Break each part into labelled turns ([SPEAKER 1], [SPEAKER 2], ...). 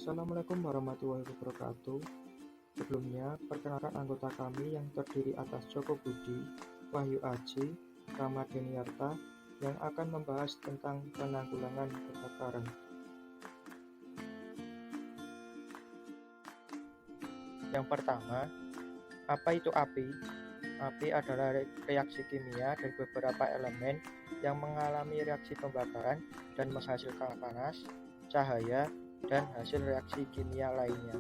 [SPEAKER 1] Assalamualaikum warahmatullahi wabarakatuh. Sebelumnya, perkenalkan anggota kami yang terdiri atas Joko Budi, Wahyu Aji, Rama Deniarta, yang akan membahas tentang penanggulangan kebakaran. Yang pertama, apa itu api? Api adalah reaksi kimia dari beberapa elemen yang mengalami reaksi pembakaran dan menghasilkan panas, cahaya, dan hasil reaksi kimia lainnya.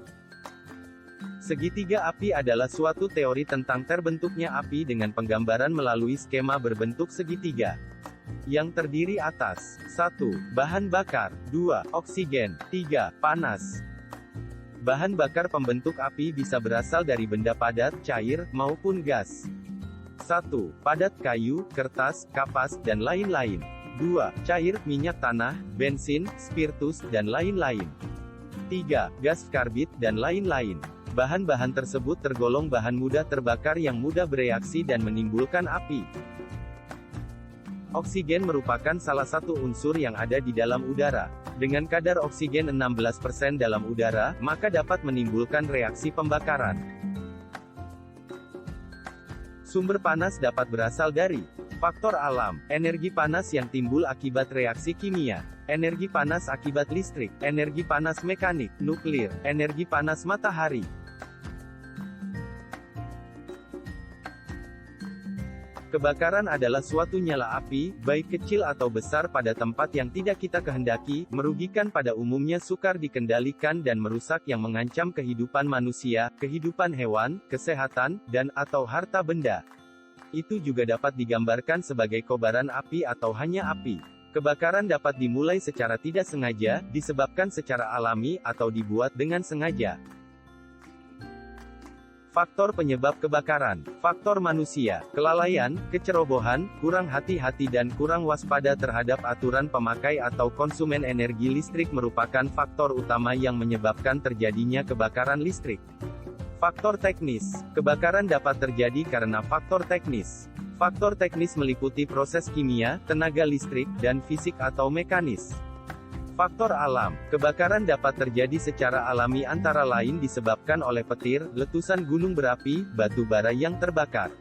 [SPEAKER 2] Segitiga api adalah suatu teori tentang terbentuknya api dengan penggambaran melalui skema berbentuk segitiga yang terdiri atas 1. Bahan bakar, 2. Oksigen, 3. Panas. Bahan bakar pembentuk api bisa berasal dari benda padat, cair, maupun gas. 1. Padat kayu, kertas, kapas, dan lain-lain. 2. Cair, minyak tanah, bensin, spiritus, dan lain-lain. 3. Gas karbit, dan lain-lain. Bahan-bahan tersebut tergolong bahan mudah terbakar yang mudah bereaksi dan menimbulkan api. Oksigen merupakan salah satu unsur yang ada di dalam udara. Dengan kadar oksigen 16% dalam udara, maka dapat menimbulkan reaksi pembakaran. Sumber panas dapat berasal dari faktor alam, energi panas yang timbul akibat reaksi kimia, energi panas akibat listrik, energi panas mekanik, nuklir, energi panas matahari. Kebakaran adalah suatu nyala api, baik kecil atau besar pada tempat yang tidak kita kehendaki, merugikan pada umumnya sukar dikendalikan dan merusak yang mengancam kehidupan manusia, kehidupan hewan, kesehatan, dan atau harta benda. Itu juga dapat digambarkan sebagai kobaran api atau hanya api. Kebakaran dapat dimulai secara tidak sengaja, disebabkan secara alami, atau dibuat dengan sengaja. Faktor penyebab kebakaran. Faktor manusia, kelalaian, kecerobohan, kurang hati-hati dan kurang waspada terhadap aturan pemakai atau konsumen energi listrik merupakan faktor utama yang menyebabkan terjadinya kebakaran listrik. Faktor teknis. Kebakaran dapat terjadi karena faktor teknis. Faktor teknis meliputi proses kimia, tenaga listrik, dan fisik atau mekanis. Faktor alam. Kebakaran dapat terjadi secara alami antara lain disebabkan oleh petir, letusan gunung berapi, batu bara yang terbakar.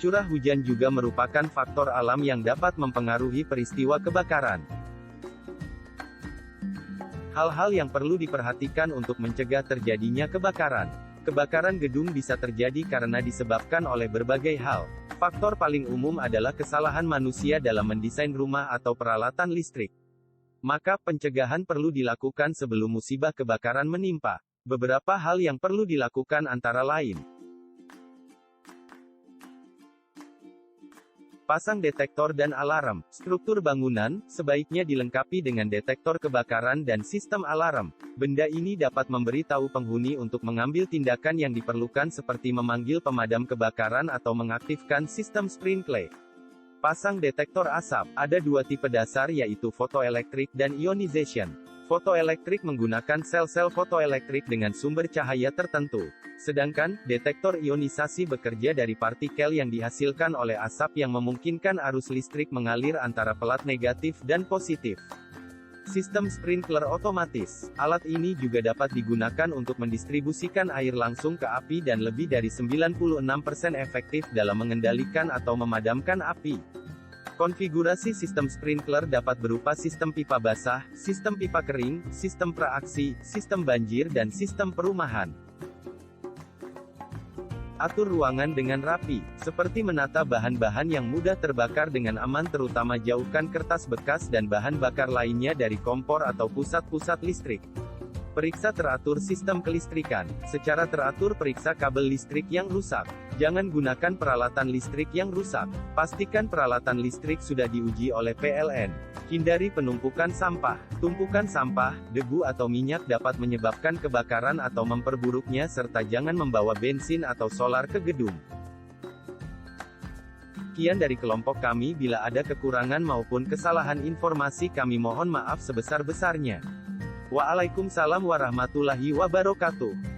[SPEAKER 2] Curah hujan juga merupakan faktor alam yang dapat mempengaruhi peristiwa kebakaran. Hal-hal yang perlu diperhatikan untuk mencegah terjadinya kebakaran. Kebakaran gedung bisa terjadi karena disebabkan oleh berbagai hal. Faktor paling umum adalah kesalahan manusia dalam mendesain rumah atau peralatan listrik. Maka, pencegahan perlu dilakukan sebelum musibah kebakaran menimpa. Beberapa hal yang perlu dilakukan antara lain: pasang detektor dan alarm. Struktur bangunan sebaiknya dilengkapi dengan detektor kebakaran dan sistem alarm. Benda ini dapat memberitahu penghuni untuk mengambil tindakan yang diperlukan seperti memanggil pemadam kebakaran atau mengaktifkan sistem sprinkler. Pasang detektor asap. Ada dua tipe dasar yaitu fotoelektrik dan ionization. Fotoelektrik menggunakan sel-sel fotoelektrik dengan sumber cahaya tertentu. Sedangkan, detektor ionisasi bekerja dari partikel yang dihasilkan oleh asap yang memungkinkan arus listrik mengalir antara pelat negatif dan positif. Sistem sprinkler otomatis. Alat ini juga dapat digunakan untuk mendistribusikan air langsung ke api dan lebih dari 96% efektif dalam mengendalikan atau memadamkan api. Konfigurasi sistem sprinkler dapat berupa sistem pipa basah, sistem pipa kering, sistem praaksi, sistem banjir dan sistem perumahan. Atur ruangan dengan rapi, seperti menata bahan-bahan yang mudah terbakar dengan aman, terutama jauhkan kertas bekas dan bahan bakar lainnya dari kompor atau pusat-pusat listrik. Periksa teratur sistem kelistrikan. Secara teratur periksa kabel listrik yang rusak. Jangan gunakan peralatan listrik yang rusak. Pastikan peralatan listrik sudah diuji oleh PLN. Hindari penumpukan sampah. Tumpukan sampah, debu atau minyak dapat menyebabkan kebakaran atau memperburuknya, serta jangan membawa bensin atau solar ke gedung. Sekian dari kelompok kami. Bila ada kekurangan maupun kesalahan informasi, kami mohon maaf sebesar-besarnya. Waalaikumsalam warahmatullahi wabarakatuh.